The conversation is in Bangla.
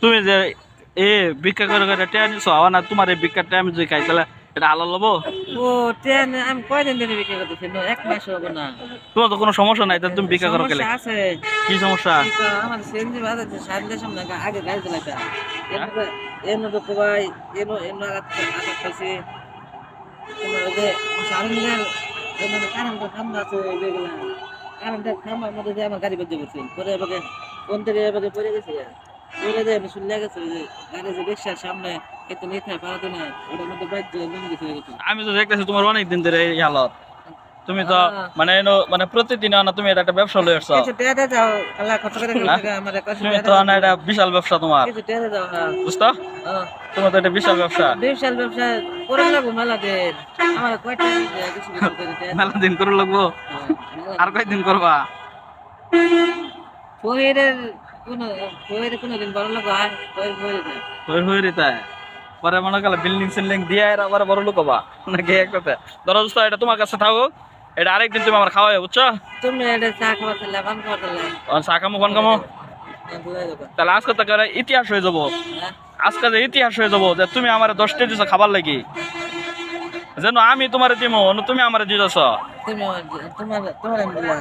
তুমি যে এ ভিক্ষা করে করে টেয়া নিছো হওয়া না তোমার এই ভিক্ষার টাইম যদি খাই তাহলে এটা হালাল হবো? ও ট্রেন আমি কয়দিন ধরে বিক্রি করতেছি এক মাস হবে না। তোমার তো কোনো সমস্যা নাই তাহলে তুমি ভিক্ষা করো গেলে? সমস্যা আছে। কি সমস্যা? আমার সিএনজি বাজাচ্ছে সামনে সামনে আগে গাড়ি চালাইতাম এর মধ্যে সবাই এনো আঘাত পাইছে। তোমার ওই যে সামনের কারেন্টের খাম্বা আছে যেগুলা কারেন্টের খাম্বার মধ্যে যে আমার গাড়ি বেঁধে গেছে পরে এবারে কোন থেকে এবারে পড়ে গেছে পরে যে আমি শুনলে গেছে যে গাড়ি যে রিক্সার সামনে এতে নিতে পারতো না ওটার মধ্যে বাইক যে লুঙ্গি গেছে গেছে। আমি তো দেখতেছি তোমার অনেক দিন ধরে এই হালত। তুমি তো মানে মানে প্রতিদিন না তুমি এটা একটা ব্যবসা লয়ে আসছো। কিছু টেরে যাও আল্লাহ কত করে আমার কাছে তুমি তো না এটা বিশাল ব্যবসা তোমার। কিছু টেরে যাও হ্যাঁ বুঝছো? তোমার তো এটা বিশাল ব্যবসা। বিশাল ব্যবসা করে লাগবো মেলা দিন আমার কয়টা কিছু মেলা দিন করে লাগবো। আর কয়দিন করবা? ফয়েরের কোনো দিন বড় লোক আর হয়ে রিতা পরে মনে করলে বিল্ডিং সিল্ডিং দিয়ে আবার বড় লোক হবা নাকি এক কথা। ধরো দোস্ত এটা তোমার কাছে থাকুক, এটা আরেকদিন তুমি আমার খাওয়াই বুঝছো? তুমি এটা চা খাবার খেলে পান খাবার খেলে চা খামো কোন খামো তাহলে আজকে তো ইতিহাস হয়ে যাবো। আজকে যে ইতিহাস হয়ে যাবো যে তুমি আমার 10টা দিছ খাবার লাগি যেন আমি তোমার দিব তুমি আমার দিতেছ। তোমার আমি দিলাম।